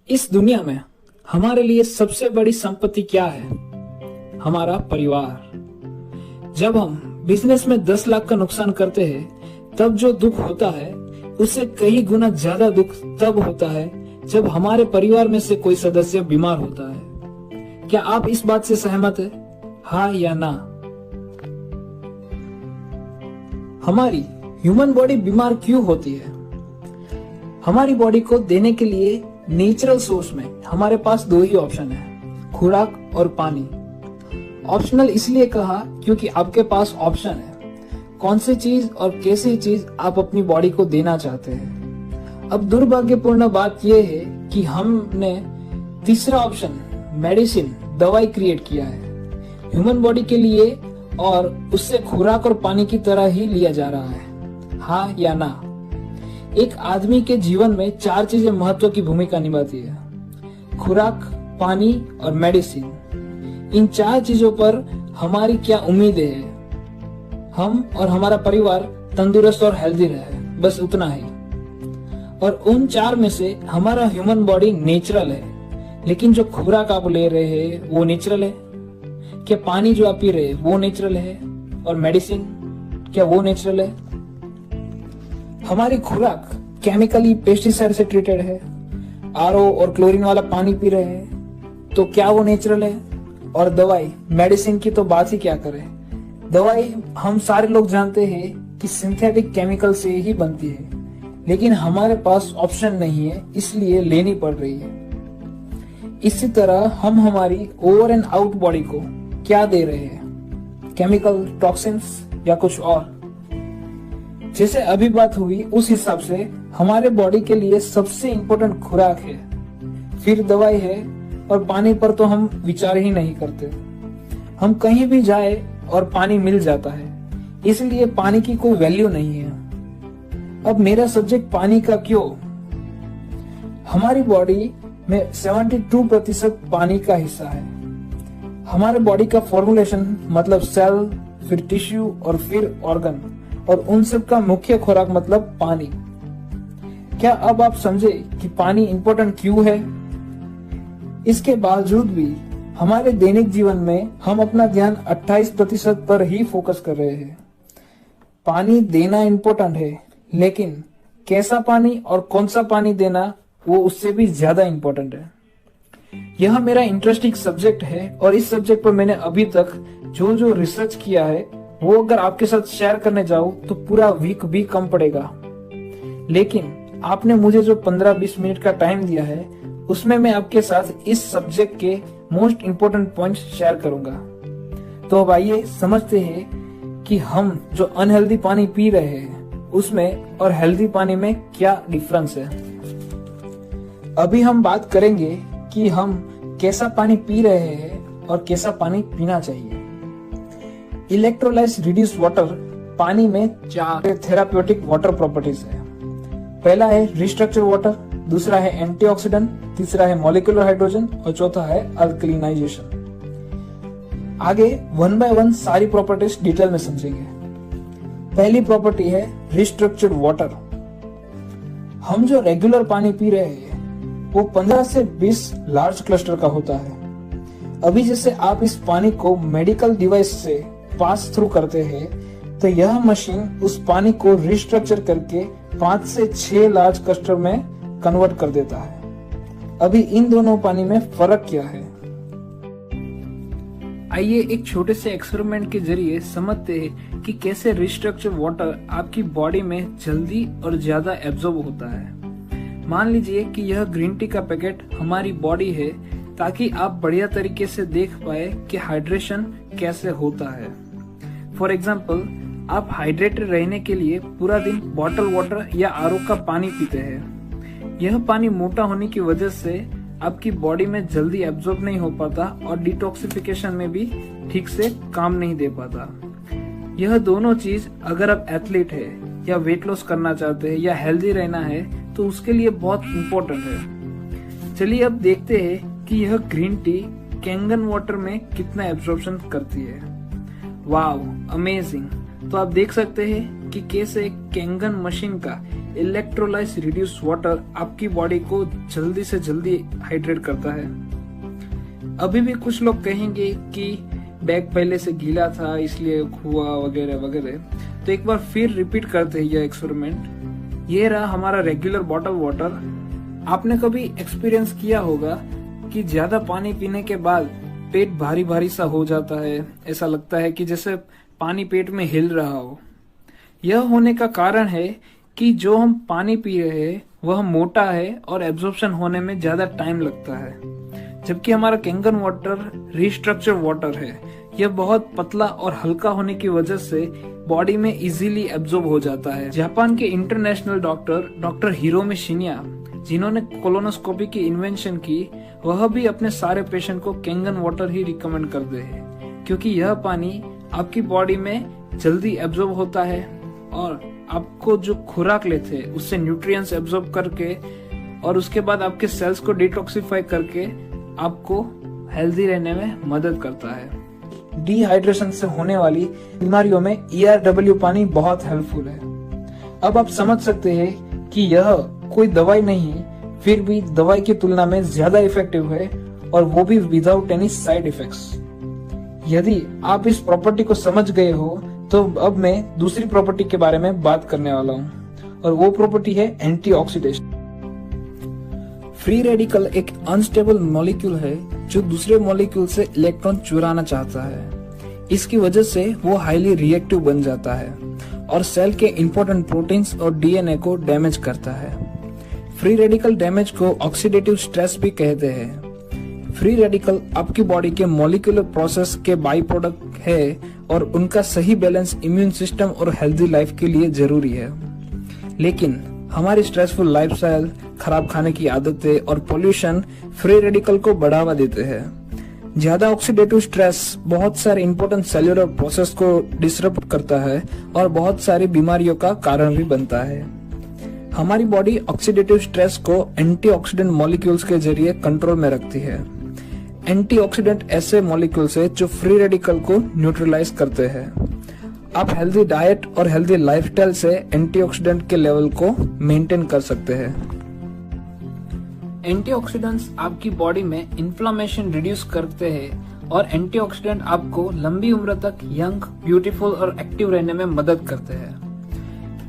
इस दुनिया में हमारे लिए सबसे बड़ी संपत्ति क्या है? हमारा परिवार। जब हम बिजनेस में 10 लाख का नुकसान करते हैं तब जो दुख होता है उससे कई गुना ज्यादा दुख तब होता है जब हमारे परिवार में से कोई सदस्य बीमार होता है। क्या आप इस बात से सहमत हैं? हाँ या ना? हमारी ह्यूमन बॉडी बीमार क्यों होती है? हमारी बॉडी को देने के लिए नेचुरल सोर्स में हमारे पास 2 ही ऑप्शन है, खुराक और पानी। ऑप्शनल इसलिए कहा क्योंकि आपके पास ऑप्शन है कौन सी चीज और कैसी चीज आप अपनी बॉडी को देना चाहते हैं। अब दुर्भाग्यपूर्ण बात यह है कि हमने तीसरा ऑप्शन मेडिसिन, दवाई क्रिएट किया है ह्यूमन बॉडी के लिए और उससे खुराक और पानी की तरह ही लिया जा रहा है। हाँ या ना? एक आदमी के जीवन में 4 चीजें महत्व की भूमिका निभाती है, खुराक, पानी और मेडिसिन। इन 4 चीजों पर हमारी क्या उम्मीदें हैं? हम और हमारा परिवार तंदुरुस्त और हेल्दी रहे, बस उतना ही। और उन 4 में से हमारा ह्यूमन बॉडी नेचुरल है, लेकिन जो खुराक आप ले रहे हैं वो नेचुरल है क्या? पानी जो आप पी रहे हैं वो नेचुरल है? और मेडिसिन क्या वो नेचुरल है? हमारी खुराक केमिकली पेस्टिसाइड से ट्रीटेड है, आरओ और क्लोरीन वाला पानी पी रहे हैं, तो क्या वो नेचुरल है? और दवाई, मेडिसिन की तो बात ही क्या करें। दवाई हम सारे लोग जानते हैं कि सिंथेटिक केमिकल से ही बनती है, लेकिन हमारे पास ऑप्शन नहीं है, इसलिए लेनी पड़ रही है। इसी तरह हम हमारी ओवर एंड आउट बॉडी को क्या दे रहे हैं, केमिकल, टॉक्सिन्स या कुछ और? जैसे अभी बात हुई उस हिसाब से हमारे बॉडी के लिए सबसे इम्पोर्टेंट खुराक है, फिर दवाई है और पानी पर तो हम विचार ही नहीं करते। हम कहीं भी जाए और पानी मिल जाता है, इसलिए पानी की कोई वैल्यू नहीं है। अब मेरा सब्जेक्ट पानी का क्यों? हमारी बॉडी में 72% पानी का हिस्सा है। हमारे बॉडी का फॉर्मुलेशन मतलब सेल, फिर टिश्यू और फिर ऑर्गन, और उन सब का मुख्य खुराक मतलब पानी। क्या अब आप समझे कि पानी इंपॉर्टेंट क्यों है? इसके बावजूद भी हमारे दैनिक जीवन में हम अपना ध्यान 28% पर ही फोकस कर रहे हैं। पानी देना इंपॉर्टेंट है, लेकिन कैसा पानी और कौन सा पानी देना वो उससे भी ज्यादा इंपॉर्टेंट है। यह मेरा इंटरेस्टिंग सब्जेक्ट है और इस सब्जेक्ट पर मैंने अभी तक जो जो रिसर्च किया है वो अगर आपके साथ शेयर करने जाऊं तो पूरा वीक भी कम पड़ेगा। लेकिन आपने मुझे जो 15-20 मिनट का टाइम दिया है उसमें मैं आपके साथ इस सब्जेक्ट के मोस्ट इम्पोर्टेंट पॉइंट्स शेयर करूंगा। तो अब आइए समझते हैं कि हम जो अनहेल्दी पानी पी रहे हैं उसमें और हेल्दी पानी में क्या डिफरेंस है। अभी हम बात करेंगे कि हम कैसा पानी पी रहे हैं और कैसा पानी पीना चाहिए। इलेक्ट्रोलाइज रिड्यूस वाटर पानी में 4 थेराप्यूटिक वाटर प्रॉपर्टीज है। पहला है रिस्ट्रक्चर वाटर, दूसरा है एंटीऑक्सीडेंट, तीसरा है मॉलिक्यूलर हाइड्रोजन और चौथा है अल्कलिनाइजेशन। आगे 1 बाय 1 सारी प्रॉपर्टीज डिटेल में समझेंगे। पहली प्रॉपर्टी है रिस्ट्रक्चर्ड वाटर। हम जो रेगुलर पानी पी रहे हैं वो 15 से 20 लार्ज क्लस्टर का होता है। अभी जैसे आप इस पानी को मेडिकल डिवाइस से पास थ्रू करते हैं तो यह मशीन उस पानी को रिस्ट्रक्चर करके 5 से 6 लार्ज क्लस्टर में कन्वर्ट कर देता है। अभी इन दोनों पानी में फर्क क्या है? आइए एक छोटे से एक्सपेरिमेंट के जरिए समझते हैं कि कैसे रिस्ट्रक्चर वाटर आपकी बॉडी में जल्दी और ज्यादा एब्जॉर्ब होता है। मान लीजिए कि यह ग्रीन टी का पैकेट हमारी बॉडी है ताकि आप बढ़िया तरीके से देख पाए कि हाइड्रेशन कैसे होता है। फॉर एग्जाम्पल, आप हाइड्रेटेड रहने के लिए पूरा दिन बॉटल वाटर या आरओ का पानी पीते हैं। यह पानी मोटा होने की वजह से आपकी बॉडी में जल्दी एब्जॉर्ब नहीं हो पाता और डिटॉक्सिफिकेशन में भी ठीक से काम नहीं दे पाता। यह दोनों चीज अगर आप एथलीट है या वेट लॉस करना चाहते हैं या हेल्दी रहना है तो उसके लिए बहुत इम्पोर्टेंट है। चलिए अब देखते हैं कि यह ग्रीन टी कैंगन वाटर में कितना एब्जॉर्प्शन करती है। वाव, अमेजिंग। तो आप देख सकते हैं कि कैसे कैंगन मशीन का इलेक्ट्रोलाइज रिड्यूस वाटर आपकी बॉडी को जल्दी से जल्दी हाइड्रेट करता है। अभी भी कुछ लोग कहेंगे कि बैग पहले से गीला था इसलिए हुआ वगैरह वगैरह, तो एक बार फिर रिपीट करते हैं यह एक्सपेरिमेंट। ये रहा हमारा रेगुलर बॉटल वाटर। आपने कभी एक्सपीरियंस किया होगा कि ज्यादा पानी पीने के बाद पेट भारी भारी सा हो जाता है, ऐसा लगता है कि जैसे पानी पेट में हिल रहा हो। यह होने का कारण है कि जो हम पानी पी रहे हैं वह मोटा है और एब्जॉर्प्शन होने में ज्यादा टाइम लगता है, जबकि हमारा कैंगन वाटर रिस्ट्रक्चर वाटर है। यह बहुत पतला और हल्का होने की वजह से बॉडी में इजीली एब्जॉर्ब हो जाता है। जापान के इंटरनेशनल डॉक्टर हिरोमी शिनिया, जिन्होंने कोलोनोस्कोपी की इन्वेंशन की, वह भी अपने सारे पेशेंट को कैंगन वाटर ही रिकमेंड करते हैं, क्योंकि यह पानी आपकी बॉडी में जल्दी एब्जॉर्ब होता है और आपको जो खुराक लेते हैं उससे न्यूट्रिएंट्स एब्जॉर्ब करके और उसके बाद आपके सेल्स को डिटॉक्सिफाई करके आपको हेल्दी रहने में मदद करता है। डिहाइड्रेशन से होने वाली बीमारियों में ERW पानी बहुत हेल्पफुल है। अब आप समझ सकते हैं कि यह कोई दवाई नहीं, फिर भी दवाई की तुलना में ज्यादा इफेक्टिव है और वो भी विदाउट एनी साइड इफेक्ट्स। यदि आप इस प्रॉपर्टी को समझ गए हो तो अब मैं दूसरी प्रॉपर्टी के बारे में बात करने वाला हूँ और वो प्रॉपर्टी है एंटीऑक्सीडेशन। फ्री रेडिकल एक अनस्टेबल मॉलिक्यूल है जो दूसरे मॉलिक्यूल से इलेक्ट्रॉन चुराना चाहता है। इसकी वजह से वो हाईली रिएक्टिव बन जाता है और सेल के इंपॉर्टेंट प्रोटीन्स और DNA को डैमेज करता है। फ्री रेडिकल डैमेज को ऑक्सीडेटिव स्ट्रेस भी कहते हैं। फ्री रेडिकल आपकी बॉडी के मॉलिक्यूलर प्रोसेस के बाई प्रोडक्ट है और उनका सही बैलेंस इम्यून सिस्टम और हेल्दी लाइफ के लिए जरूरी है। लेकिन हमारी स्ट्रेसफुल लाइफस्टाइल, खराब खाने की आदतें और पोल्यूशन फ्री रेडिकल को बढ़ावा देते हैं। ज्यादा ऑक्सीडेटिव स्ट्रेस बहुत सारे इंपॉर्टेंट सेल्यूलर प्रोसेस को डिसरप्ट करता है और बहुत सारी बीमारियों का कारण भी बनता है। हमारी बॉडी ऑक्सीडेटिव स्ट्रेस को एंटीऑक्सीडेंट मॉलिक्यूल्स के जरिए कंट्रोल में रखती है। एंटीऑक्सीडेंट ऐसे मॉलिक्यूल्स है जो फ्री रेडिकल को न्यूट्रलाइज करते हैं। आप हेल्दी डाइट और हेल्दी लाइफस्टाइल से एंटीऑक्सीडेंट के लेवल को मेंटेन कर सकते हैं। एंटीऑक्सीडेंट्स आपकी बॉडी में इन्फ्लामेशन रिड्यूस करते हैं और एंटीऑक्सीडेंट आपको लंबी उम्र तक यंग, ब्यूटीफुल और एक्टिव रहने में मदद करते हैं।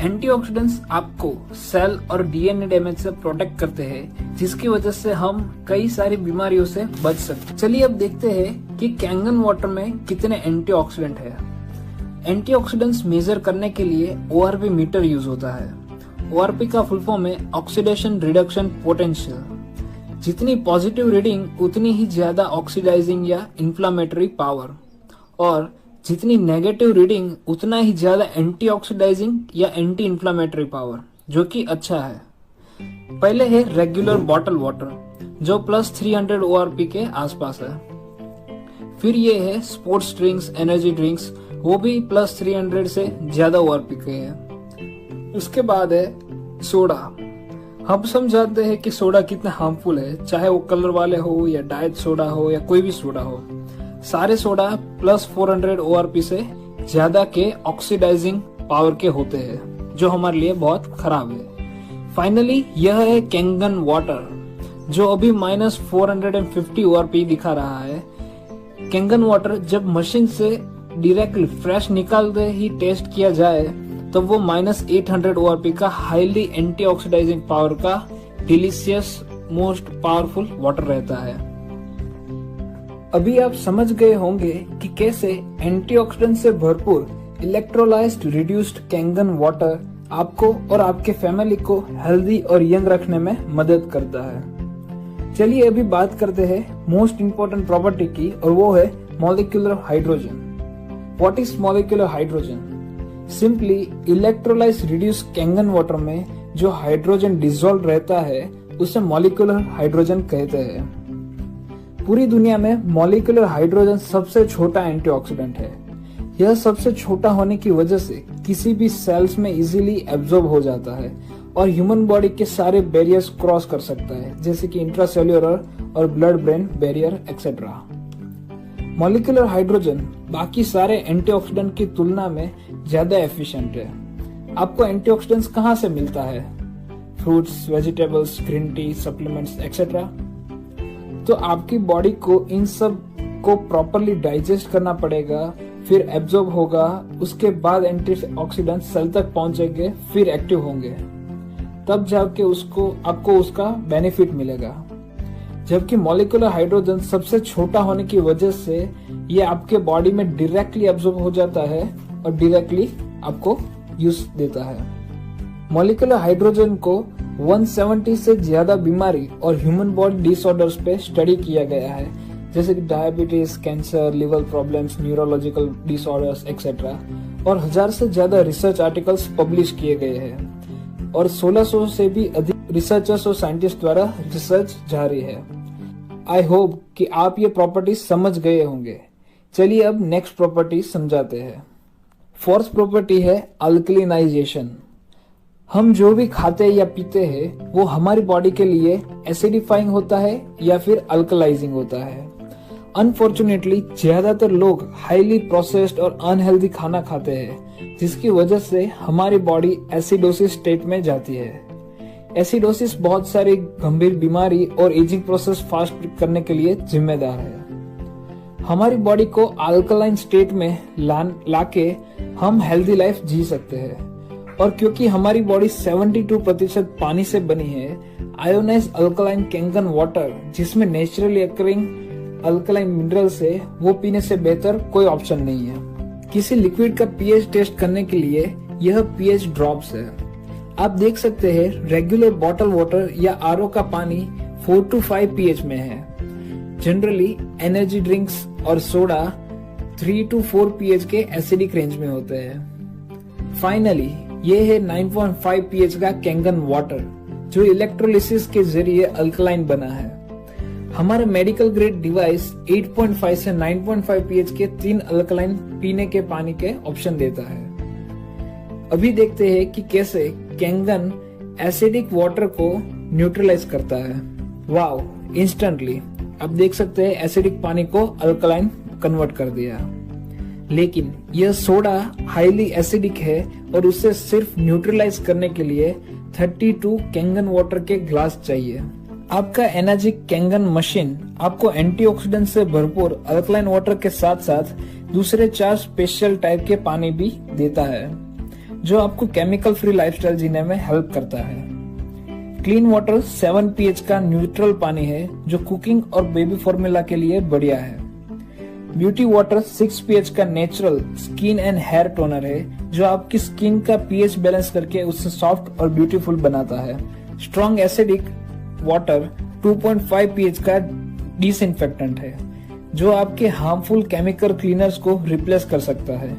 एंटीऑक्सीडेंट्स आपको सेल और DNA डैमेज से प्रोटेक्ट करते हैं, जिसकी वजह से हम कई सारी बीमारियों से बच सकते हैं। चलिए अब देखते हैं कि कैंगन वाटर में कितने एंटीऑक्सीडेंट है। एंटीऑक्सीडेंट्स मेजर करने के लिए ORP मीटर यूज होता है। ORP का फुल फॉर्म है ऑक्सीडेशन रिडक्शन पोटेंशियल। जितनी पॉजिटिव रीडिंग उतनी ही ज्यादा ऑक्सीडाइजिंग या इन्फ्लामेटरी पावर, और जितनी नेगेटिव रीडिंग उतना ही ज्यादा एंटी ऑक्सीडाइजिंग या एंटी इन्फ्लामेटरी पावर, जो कि अच्छा है। पहले है रेगुलर बॉटल वाटर, जो +300 ORP के आसपास है। फिर ये है स्पोर्ट्स ड्रिंक्स, एनर्जी ड्रिंक्स, वो भी +300 से ज्यादा ORP के हैं। उसके बाद है सोडा। हम सब जानते हैं कि सोडा कितना हार्मफुल है, चाहे वो कलर वाले हो या डाइट सोडा हो या कोई भी सोडा हो। सारे सोडा +400 ORP से ज्यादा के ऑक्सीडाइजिंग पावर के होते हैं, जो हमारे लिए बहुत खराब है। फाइनली यह है कैंगन वाटर, जो अभी -450 ORP दिखा रहा है। कैंगन वाटर जब मशीन से डायरेक्टली फ्रेश निकालते ही टेस्ट किया जाए तो वो -800 ORP का हाईली एंटीऑक्सीडाइजिंग पावर का डिलीशियस मोस्ट पावरफुल वाटर रहता है। अभी आप समझ गए होंगे कि कैसे एंटीऑक्सीडेंट से भरपूर इलेक्ट्रोलाइज्ड रिड्यूस्ड कैंगन वाटर आपको और आपके फैमिली को हेल्दी और यंग रखने में मदद करता है। चलिए अभी बात करते हैं मोस्ट इंपोर्टेंट प्रॉपर्टी की, और वो है molecular hydrogen. What is molecular hydrogen? Simply electrolysed reduced Kangen water में जो हाइड्रोजन डिसॉल्व रहता है उसे मॉलिक्यूलर हाइड्रोजन कहते हैं। पूरी दुनिया में मॉलिक्यूलर हाइड्रोजन सबसे छोटा एंटीऑक्सीडेंट है। यह सबसे छोटा होने की वजह से किसी भी सेल्स में इजीली एब्जॉर्ब हो जाता है और ह्यूमन बॉडी के सारे बैरियर्स क्रॉस कर सकता है, जैसे कि इंट्रासेल्युलर और blood brain barrier etcetera. Molecular hydrogen बाकी सारे एंटीऑक्सीडेंट की तुलना में ज्यादा एफिशिएंट है। आपको एंटीऑक्सीडेंट्स कहाँ से मिलता है? Fruits, vegetables, green tea, supplements etcetera. तो आपकी बॉडी को इन सब को प्रॉपरली डाइजेस्ट करना पड़ेगा, फिर एब्जॉर्ब होगा, उसके बाद एंटीऑक्सीडेंट सेल तक पहुंचेंगे, फिर एक्टिव होंगे, तब जाके आपको उसका बेनिफिट मिलेगा। जबकि मॉलिक्यूलर हाइड्रोजन सबसे छोटा होने की वजह से ये आपके बॉडी में डायरेक्टली एब्जॉर्ब हो जाता है और डायरेक्टली आपको यूज देता है। मॉलिक्यूलर हाइड्रोजन को 170 से ज्यादा बीमारी और ह्यूमन बॉडी डिसऑर्डर्स पे स्टडी किया गया है, जैसे कि diabetes, cancer, liver problems, neurological disorders etcetera, और 1000 से ज्यादा रिसर्च आर्टिकल्स पब्लिश किए गए हैं और 1600 से भी अधिक रिसर्चर्स और साइंटिस्ट द्वारा रिसर्च जारी है। आई होप कि आप ये प्रॉपर्टी समझ गए होंगे। चलिए अब नेक्स्ट प्रॉपर्टी समझाते हैं। फोर्थ प्रॉपर्टी है अल्कलिनाइजेशन। हम जो भी खाते या पीते हैं वो हमारी बॉडी के लिए एसिडिफाइंग होता है या फिर अल्कलाइजिंग होता है। अनफॉर्चुनेटली ज्यादातर लोग हाईली प्रोसेस्ड और अनहेल्दी खाना खाते हैं, जिसकी वजह से हमारी बॉडी एसिडोसिस स्टेट में जाती है। एसिडोसिस बहुत सारी गंभीर बीमारी और एजिंग प्रोसेस फास्ट करने के लिए जिम्मेदार है। हमारी बॉडी को अल्कलाइन स्टेट में लाके हम हेल्दी लाइफ जी सकते हैं, और क्योंकि हमारी बॉडी 72% पानी से बनी है, आयोनाइज्ड अल्कलाइन कैंगन वाटर, जिसमें नेचुरली अकरिंग अल्कलाइन मिनरल्स है, वो पीने से बेहतर कोई ऑप्शन नहीं है। किसी लिक्विड का पीएच टेस्ट करने के लिए यह पीएच ड्रॉप्स है। आप देख सकते हैं रेगुलर बॉटल वाटर या आरओ का पानी 4 to 5 pH में है। जनरली एनर्जी ड्रिंक्स और सोडा 3 to 4 pH के एसिडिक रेंज में होते हैं। फाइनली ये है 9.5 pH का कैंगन वाटर, जो इलेक्ट्रोलिसिस के जरिए अल्कलाइन बना है। हमारा मेडिकल ग्रेड डिवाइस 8.5 से 9.5 pH के 3 अल्कलाइन पीने के पानी के ऑप्शन देता है। अभी देखते हैं कि कैसे कैंगन एसिडिक वाटर को न्यूट्रलाइज करता है। वाओ, इंस्टेंटली आप देख सकते हैं एसिडिक पानी को अल्कलाइन कन्वर्ट कर दिया। लेकिन यह सोडा हाईली एसिडिक है और उसे सिर्फ न्यूट्रलाइज करने के लिए 32 कैंगन वाटर के ग्लास चाहिए। आपका एनर्जी कैंगन मशीन आपको एंटीऑक्सीडेंट से भरपूर अल्कलाइन वाटर के साथ साथ दूसरे 4 स्पेशल टाइप के पानी भी देता है, जो आपको केमिकल फ्री लाइफस्टाइल जीने में हेल्प करता है। क्लीन वाटर 7 pH का न्यूट्रल पानी है, जो कुकिंग और बेबी फॉर्मूला के लिए बढ़िया है। ब्यूटी वाटर 6 pH का natural skin and hair toner है, जो आपकी स्किन का pH बैलेंस करके उसे सॉफ्ट और ब्यूटीफुल बनाता है। स्ट्रॉन्ग एसिडिक वाटर 2.5 pH का डिसइंफेक्टेंट है, जो आपके हार्मफुल केमिकल क्लीनर्स को रिप्लेस कर सकता है।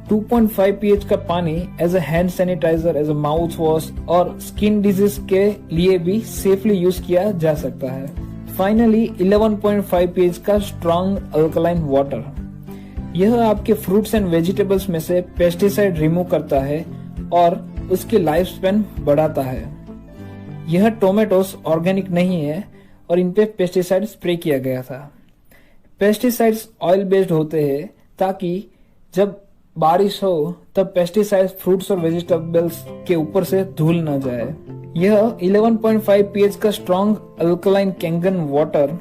2.5 pH का पानी as a hand sanitiser, as a mouth wash और स्किन डिजीज के लिए भी सेफली यूज किया जा सकता है। फाइनली 11.5 pH का स्ट्रॉन्ग अल्कलाइन वाटर, यह आपके फ्रूट्स एंड वेजिटेबल्स में से पेस्टिसाइड रिमूव करता है और उसकी लाइफ स्पैन बढ़ाता है। यह टोमेटोस ऑर्गेनिक नहीं है और इन पे पेस्टिसाइड स्प्रे किया गया था। पेस्टिसाइड्स ऑयल बेस्ड होते हैं, ताकि जब बारिश हो तब पेस्टिसाइड्स फ्रूट्स और वेजिटेबल्स के ऊपर से धूल न जाए। यह 11.5 pH का strong alkaline Kangen water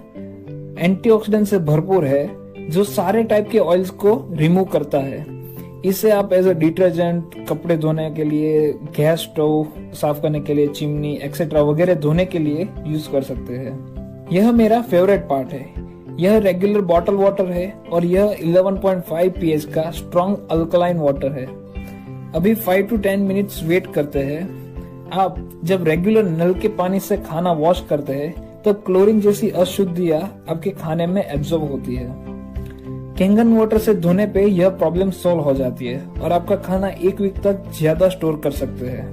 antioxidant से भरपूर है, जो सारे टाइप के ऑयल्स को रिमूव करता है। इसे आप एज अ डिटर्जेंट, कपड़े धोने के लिए, गैस स्टोव साफ करने के लिए, चिमनी एक्सेट्रा वगैरह धोने के लिए यूज कर सकते हैं। यह मेरा फेवरेट पार्ट है। यह रेगुलर बॉटल वाटर है और यह 11.5 pH का स्ट्रॉन्ग अल्कलाइन वाटर है। अभी 5 to 10 मिनट्स वेट करते हैं। आप जब रेगुलर नल के पानी से खाना वॉश करते हैं तो क्लोरीन जैसी अशुद्धियां आपके खाने में एब्जॉर्ब होती है। कैंगन वाटर से धोने पे यह प्रॉब्लम सॉल्व हो जाती है और आपका खाना 1 वीक तक ज्यादा स्टोर कर सकते हैं।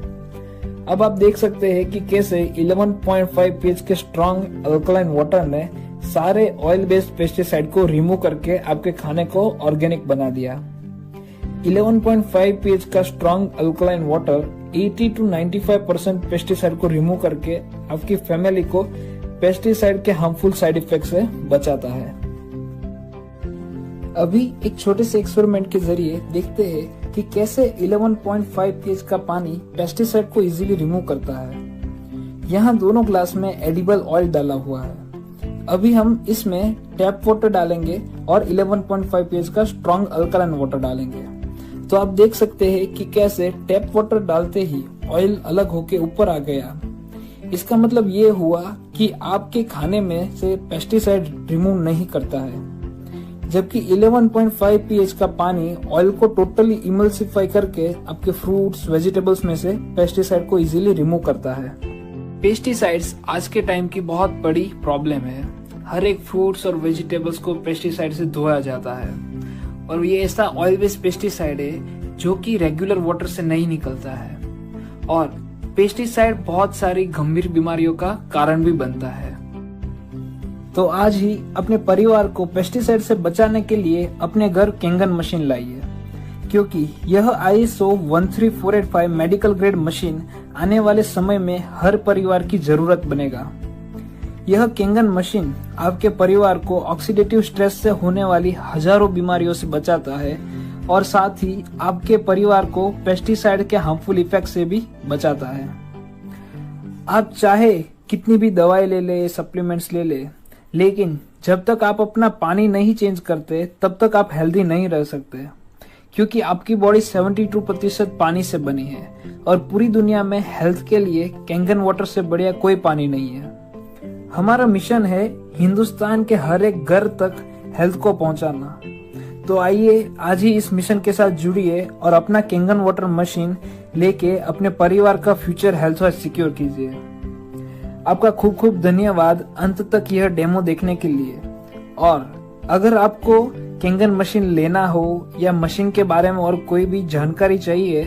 अब आप देख सकते हैं कि कैसे 11.5 pH के स्ट्रॉन्ग अल्कलाइन वाटर ने सारे ऑयल बेस्ड पेस्टिसाइड को रिमूव करके आपके खाने को ऑर्गेनिक बना दिया। 11.5 pH का strong alkaline water 80 to 95% pesticide को रिमूव करके आपकी फैमिली को पेस्टिसाइड के हार्मफुल साइड इफेक्ट से बचाता है। अभी एक छोटे से एक्सपेरिमेंट के जरिए देखते हैं कि कैसे 11.5 pH का पानी पेस्टिसाइड को इजीली रिमूव करता है। यहाँ दोनों ग्लास में एडिबल ऑयल डाला हुआ है। अभी हम इसमें टैप वाटर डालेंगे और 11.5 pH का स्ट्रॉन्ग अल्कलाइन वाटर डालेंगे। तो आप देख सकते हैं कि कैसे टैप वाटर डालते ही ऑयल अलग होके ऊपर आ गया। इसका मतलब ये हुआ कि आपके खाने में से पेस्टिसाइड रिमूव नहीं करता है, जबकि 11.5 pH का पानी ऑयल को टोटली इमल्सिफाई करके आपके फ्रूट्स वेजिटेबल्स में से पेस्टिसाइड को इजीली रिमूव करता है। पेस्टिसाइड्स आज के टाइम की बहुत बड़ी प्रॉब्लम है। हर एक फ्रूट्स और वेजिटेबल्स को पेस्टिसाइड से धोया जाता है और ये ऐसा ऑयल बेस्ड पेस्टिसाइड है जो कि रेगुलर वाटर से नहीं निकलता है और पेस्टिसाइड बहुत सारी गंभीर बीमारियों का कारण भी बनता है। तो आज ही अपने परिवार को पेस्टिसाइड से बचाने के लिए अपने घर केंगन मशीन लाइए, क्योंकि यह ISO 13485 मेडिकल ग्रेड मशीन आने वाले समय में हर परिवार की जरूरत बनेगा। यह केंगन मशीन आपके परिवार को ऑक्सीडेटिव स्ट्रेस से होने वाली हजारों बीमारियों से बचाता है और साथ ही आपके परिवार को पेस्टिसाइड के हार्मफुल इफेक्ट से भी बचाता है। आप चाहे कितनी भी दवाई ले ले, सप्लीमेंट्स ले ले, लेकिन जब तक आप अपना पानी नहीं चेंज करते तब तक आप हेल्दी नहीं रह सकते, क्योंकि आपकी बॉडी 72% पानी से बनी है और पूरी दुनिया में हेल्थ के लिए केंगन वाटर से बढ़िया कोई पानी नहीं है। हमारा मिशन है हिंदुस्तान के हर एक घर तक हेल्थ को पहुंचाना। तो आइए आज ही इस मिशन के साथ जुड़िए और अपना केंगन वाटर मशीन लेके अपने परिवार का फ्यूचर हेल्थ सिक्योर कीजिए। आपका खूब खूब धन्यवाद अंत तक यह डेमो देखने के लिए। और अगर आपको केंगन मशीन लेना हो या मशीन के बारे में और कोई भी जानकारी चाहिए